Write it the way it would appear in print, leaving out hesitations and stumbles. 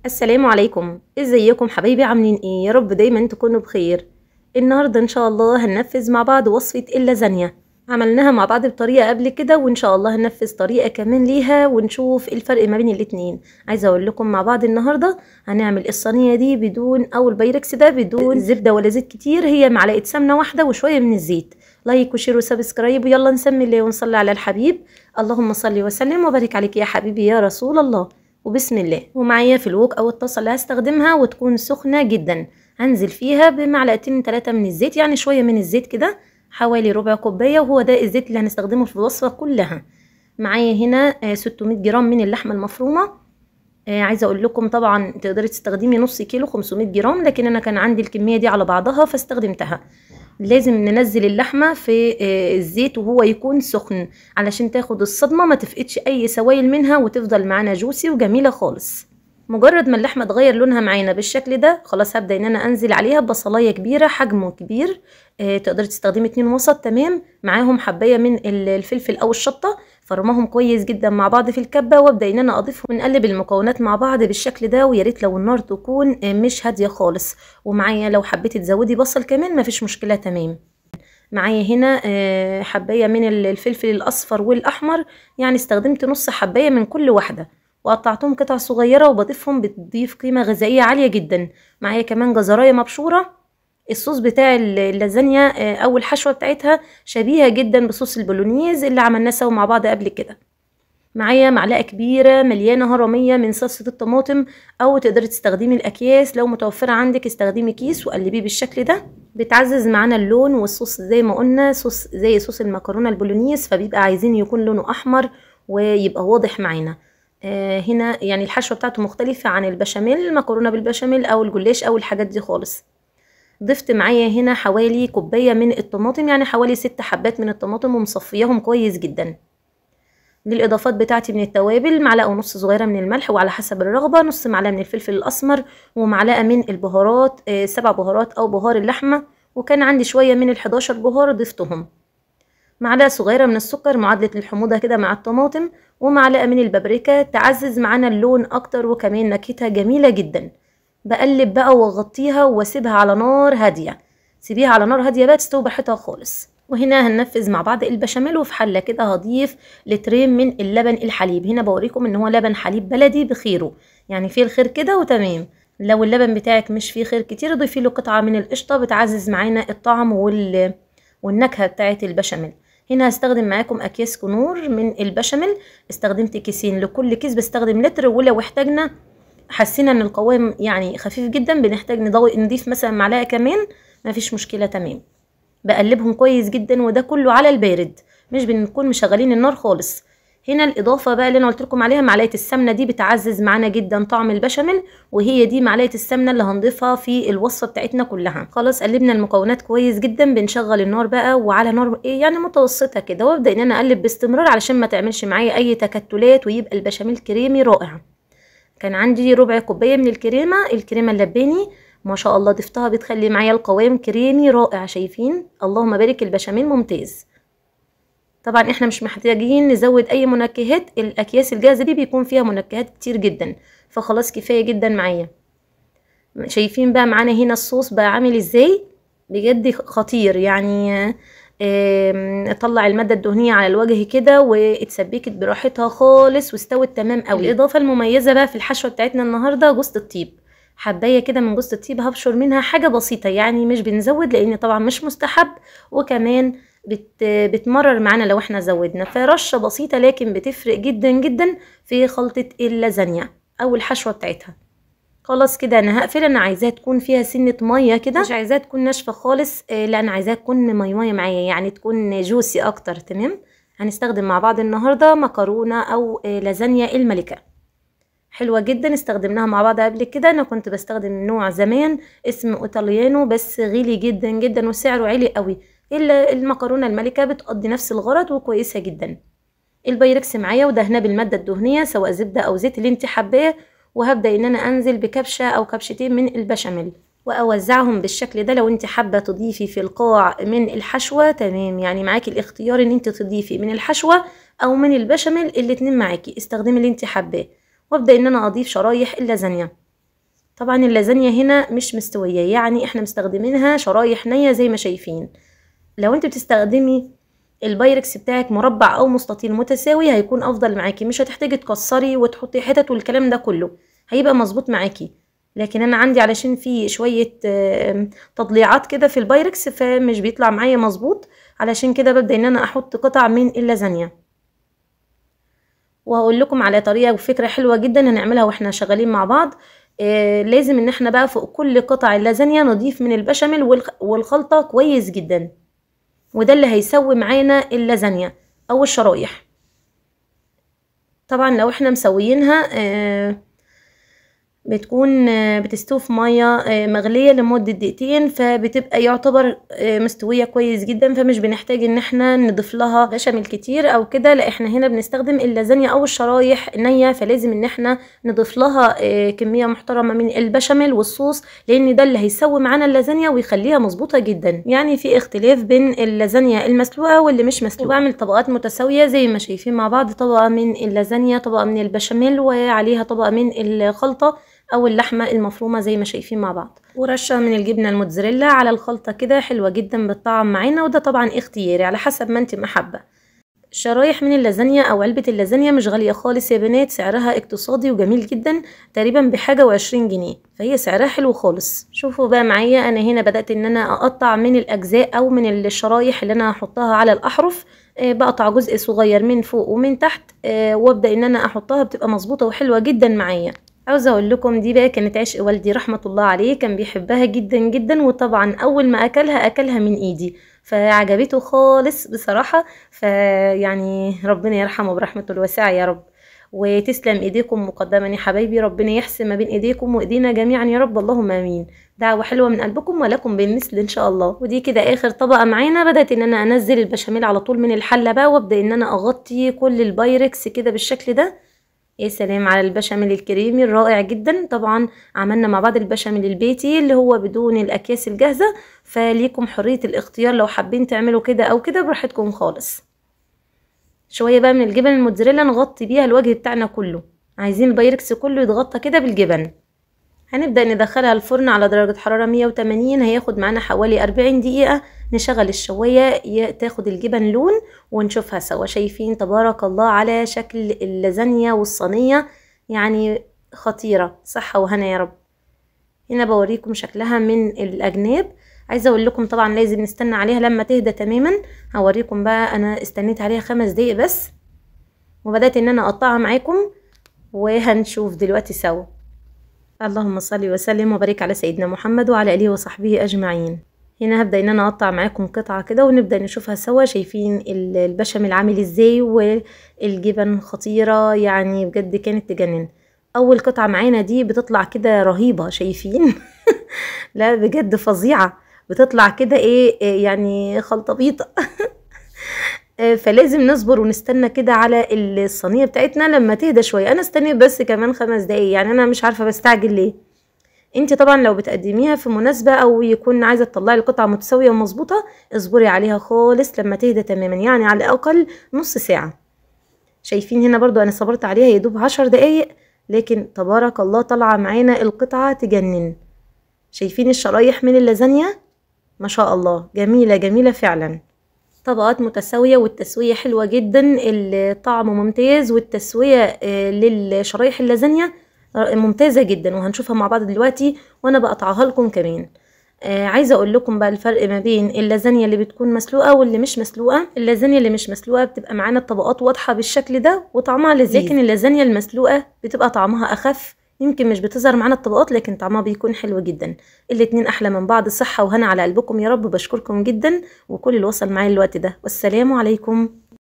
السلام عليكم، ازيكم حبايبي؟ عاملين ايه؟ يا رب دايما تكونوا بخير. النهارده ان شاء الله هننفذ مع بعض وصفة اللازانيا. عملناها مع بعض بطريقة قبل كده، وان شاء الله هننفذ طريقة كمان ليها ونشوف الفرق ما بين الاتنين. عايزة اقول لكم مع بعض النهارده هنعمل الصينية دي بدون او البايركس ده بدون زبدة ولا زيت كتير، هي معلقة سمنة واحدة وشوية من الزيت. لايك وشير وسبسكرايب، ويلا نسمي الله ونصلي على الحبيب. اللهم صل وسلم وبارك عليك يا حبيبي يا رسول الله. وبسم الله. ومعايا في الوك او الطاسه اللي هستخدمها وتكون سخنه جدا، هنزل فيها بمعلقتين 3 من الزيت، يعني شويه من الزيت كده، حوالي ربع كوبايه، وهو ده الزيت اللي هنستخدمه في الوصفه كلها. معايا هنا 600 جرام من اللحمه المفرومه. عايزه اقول لكم طبعا تقدري تستخدمي نص كيلو 500 جرام، لكن انا كان عندي الكميه دي على بعضها فاستخدمتها. لازم ننزل اللحمه في الزيت وهو يكون سخن علشان تاخد الصدمه، ما تفقدش اي سوائل منها وتفضل معانا جوسي وجميله خالص. مجرد ما اللحمه تغير لونها معانا بالشكل ده، خلاص هبدا ان انا انزل عليها ببصلايه كبيره حجمه كبير. تقدري تستخدمي 2 وسط تمام، معاهم حبايه من الفلفل او الشطه، فرماهم كويس جدا مع بعض في الكبه، وابدا ان انا اضيفهم ونقلب المكونات مع بعض بالشكل ده. ويا ريت لو النار تكون مش هاديه خالص، ومعايا لو حبيتي تزودي بصل كمان مفيش مشكله تمام. معايا هنا حبايه من الفلفل الاصفر والاحمر، يعني استخدمت نص حبايه من كل واحده وقطعتهم قطع صغيره، وبضيفهم بتضيف قيمه غذائيه عاليه جدا. معايا كمان جزرايه مبشوره. الصوص بتاع اللازانيا او الحشوه بتاعتها شبيهه جدا بصوص البولونيز اللي عملناه سوا مع بعض قبل كده. معايا معلقه كبيره مليانه هرميه من صلصه الطماطم، او تقدري تستخدمي الاكياس لو متوفره عندك، استخدمي كيس وقلبيه بالشكل ده، بتعزز معانا اللون. والصوص زي ما قلنا صوص زي صوص المكرونه البولونيز، فبيبقى عايزين يكون لونه احمر ويبقى واضح معانا. هنا يعني الحشوه بتاعته مختلفه عن البشاميل، المكرونه بالبشاميل او الجلاش او الحاجات دي خالص. ضفت معايا هنا حوالي كوبايه من الطماطم، يعني حوالي 6 حبات من الطماطم، ومصفياهم كويس جدا. للإضافات بتاعتي من التوابل، معلقة ونص صغيرة من الملح وعلى حسب الرغبة، نص معلقة من الفلفل الأسمر، ومعلقة من البهارات 7 بهارات أو بهار اللحمة، وكان عندي شوية من ال11 بهار ضفتهم. معلقة صغيرة من السكر معادلة الحموضة كده مع الطماطم، ومعلقة من البابريكا تعزز معانا اللون أكتر، وكمان نكهتها جميلة جدا. بقلب بقى واغطيها واسيبها على نار هادية. سيبيها على نار هادية بقى تستوي براحتها خالص. وهنا هننفذ مع بعض البشاميل، وفي حله كده هضيف لترين من اللبن الحليب. هنا بوريكم ان هو لبن حليب بلدي بخيره، يعني فيه الخير كده وتمام. لو اللبن بتاعك مش فيه خير كتير، ضيفي له قطعه من القشطه بتعزز معانا الطعم والنكهه بتاعه البشاميل. هنا هستخدم معاكم اكياس كنور من البشاميل، استخدمت كيسين، لكل كيس بستخدم لتر، ولو احتاجنا حسينا ان القوام يعني خفيف جدا بنحتاج نضيف مثلا معلقه كمان، مفيش مشكله تمام. بقلبهم كويس جدا، وده كله على البارد، مش بنكون مشغلين النار خالص. هنا الاضافه بقى اللي انا قلت لكم عليها، معلقه السمنه دي بتعزز معانا جدا طعم البشاميل، وهي دي معلقه السمنه اللي هنضيفها في الوصفه بتاعتنا كلها. خلاص قلبنا المكونات كويس جدا، بنشغل النار بقى وعلى نار يعني متوسطه كده، وابدا ان انا اقلب باستمرار علشان ما تعملش معايا اي تكتلات، ويبقى البشاميل كريمي رائع. كان عندي ربع كوبايه من الكريمه اللباني، ما شاء الله ضفتها بتخلي معايا القوام كريمي رائع. شايفين؟ اللهم بارك، البشاميل ممتاز. طبعا احنا مش محتاجين نزود اي منكهات، الاكياس الجاهزه دي بيكون فيها منكهات كتير جدا، فخلاص كفايه جدا معايا. شايفين بقى معانا هنا الصوص بقى عامل ازاي؟ بجد خطير يعني. طلع المادة الدهنية على الوجه كده، واتسبكت براحتها خالص واستوت تمام قوي. الإضافة المميزة بقى في الحشوة بتاعتنا النهاردة جوز الطيب، حباية كده من جوز الطيب، هبشر منها حاجة بسيطة، يعني مش بنزود لأن طبعا مش مستحب، وكمان بتمرر معانا لو احنا زودنا، فرشة بسيطة لكن بتفرق جدا جدا في خلطة اللازانيا أو الحشوة بتاعتها. خلاص كده انا هقفل. انا عايزاها تكون فيها سنه ميه كده، مش عايزاها تكون ناشفه خالص، لا انا عايزاها تكون ميه معايا، يعني تكون جوسي اكتر. تمام. هنستخدم مع بعض النهارده مكرونه او لازانيا الملكه، حلوه جدا، استخدمناها مع بعض قبل كده. انا كنت بستخدم نوع زمان اسمه ايطاليانو، بس غالي جدا جدا وسعره عالي قوي. الا المكرونه الملكه بتقضي نفس الغرض وكويسه جدا. البايركس معايا ودهناه بالماده الدهنيه سواء زبده او زيت اللي انت حباه، وهبدا ان انا انزل بكبشه او كبشتين من البشاميل واوزعهم بالشكل ده. لو انت حابه تضيفي في القاع من الحشوه تمام، يعني معاكي الاختيار ان انت تضيفي من الحشوه او من البشاميل، الاتنين معاكي، استخدمي اللي انت حباه. وابدا ان انا اضيف شرايح اللازانيا. طبعا اللازانيا هنا مش مستوية، يعني احنا مستخدمينها شرايح نية زي ما شايفين. لو انت بتستخدمي البايركس بتاعك مربع او مستطيل متساوي هيكون افضل معاكي، مش هتحتاجي تكسري وتحطي حتت والكلام ده كله، هيبقى مظبوط معاكي. لكن انا عندي علشان في شوية تضليعات كده في البايركس فمش بيطلع معايا مظبوط، علشان كده ببدأ ان انا احط قطع من اللازانيا. وهقول لكم على طريقة وفكرة حلوة جدا هنعملها واحنا شغالين مع بعض. لازم ان احنا بقى فوق كل قطع اللازانيا نضيف من البشاميل والخلطة كويس جدا، وده اللي هيسوي معانا اللازانيا او الشرايح. طبعا لو احنا مسويينها بتكون بتستوي في ميه مغليه لمده دقيقتين، فبتبقى يعتبر مستويه كويس جدا، فمش بنحتاج ان احنا نضيف لها بشاميل كتير او كده. لا احنا هنا بنستخدم اللازانيا او الشرايح نيه، فلازم ان احنا نضيف لها كميه محترمه من البشاميل والصوص، لان ده اللي هيسوي معانا اللازانيا ويخليها مظبوطه جدا. يعني في اختلاف بين اللازانيا المسلوقه واللي مش مسلوقه. وبعمل طبقات متساويه زي ما شايفين مع بعض، طبقه من اللازانيا، طبقه من البشاميل، وعليها طبقه من الخلطه او اللحمه المفرومه زي ما شايفين مع بعض، ورشه من الجبنه الموتزاريلا على الخلطه كده، حلوه جدا بالطعم معانا، وده طبعا اختياري على حسب ما انت محبه. شرايح من اللازانيا او علبه اللازانيا مش غاليه خالص يا بنات، سعرها اقتصادي وجميل جدا، تقريبا بحاجه و20 جنيه، فهي سعرها حلو خالص. شوفوا بقى معايا انا هنا بدات ان انا اقطع من الاجزاء او من الشرايح اللي انا هحطها على الاحرف، بقطع جزء صغير من فوق ومن تحت، وابدا ان انا احطها، بتبقى مظبوطه وحلوه جدا معايا. عاوزه اقول لكم دي بقى كانت عشق والدي رحمه الله عليه، كان بيحبها جدا جدا، وطبعا اول ما اكلها من ايدي فعجبته خالص بصراحه. فيعني ربنا يرحمه برحمته الواسعه يا رب، وتسلم ايديكم مقدما يا حبايبي، ربنا يحسن ما بين ايديكم وايدينا جميعا يا رب، اللهم امين. دعوه حلوه من قلبكم ولكم بالمثل ان شاء الله. ودي كده اخر طبقه معانا، بدات ان انا انزل البشاميل على طول من الحله بقى، وابدا ان انا اغطي كل البايركس كده بالشكل ده. يا سلام على البشاميل الكريمي الرائع جدا. طبعا عملنا مع بعض البشاميل البيتي اللي هو بدون الاكياس الجاهزه، فليكم حريه الاختيار لو حابين تعملوا كده او كده براحتكم خالص. شويه بقى من الجبن الموتزاريلا نغطي بيها الوجه بتاعنا كله، عايزين البايركس كله يتغطى كده بالجبن. هنبدأ ندخلها الفرن على درجة حرارة 180، هياخد معانا حوالي 40 دقيقة. نشغل الشواية تاخد الجبن لون ونشوفها سوا. شايفين تبارك الله على شكل اللازانيا والصينية، يعني خطيرة، صحة وهنا يا رب. هنا بوريكم شكلها من الأجناب. عايزة اقول لكم طبعا لازم نستنى عليها لما تهدى تماما. هوريكم بقى انا استنيت عليها 5 دقايق بس، وبدأت ان انا اقطعها معاكم وهنشوف دلوقتي سوا. اللهم صل وسلم وبارك على سيدنا محمد وعلى اله وصحبه اجمعين. هنا هبدا ان انا اقطع معاكم قطعه كده ونبدا نشوفها سوا. شايفين البشاميل عامل ازاي والجبن خطيره، يعني بجد كانت تجنن. اول قطعه معانا دي بتطلع كده رهيبه، شايفين لا بجد فظيعه، بتطلع كده ايه يعني خلطبيطه فلازم نصبر ونستنى كده على الصينيه بتاعتنا لما تهدى شويه. انا استنيت بس كمان 5 دقايق، يعني انا مش عارفه بستعجل ليه. انت طبعا لو بتقدميها في مناسبه او يكون عايزه تطلعي القطعه متساويه ومظبوطه، اصبري عليها خالص لما تهدى تماما، يعني على الاقل نص ساعه. شايفين هنا برضو انا صبرت عليها يدوب 10 دقايق، لكن تبارك الله طالعه معانا القطعه تجنن. شايفين الشرايح من اللازانيا ما شاء الله، جميله جميله فعلا. طبقات متساوية والتسوية حلوة جدا، الطعم ممتاز، والتسوية للشرايح اللازانيا ممتازة جدا، وهنشوفها مع بعض دلوقتي وانا بقطعها لكم كمان. عايزة اقول لكم بقى الفرق ما بين اللازانيا اللي بتكون مسلوقة واللي مش مسلوقة. اللازانيا اللي مش مسلوقة بتبقى معانا الطبقات واضحة بالشكل ده وطعمها لذيذ، لكن اللازانيا المسلوقة بتبقى طعمها اخف، يمكن مش بتظهر معانا الطبقات لكن طعمها بيكون حلو جدا. الاتنين احلى من بعض، صحة وهنا على قلبكم يا رب. بشكركم جدا وكل اللي وصل معايا الوقت ده، والسلام عليكم.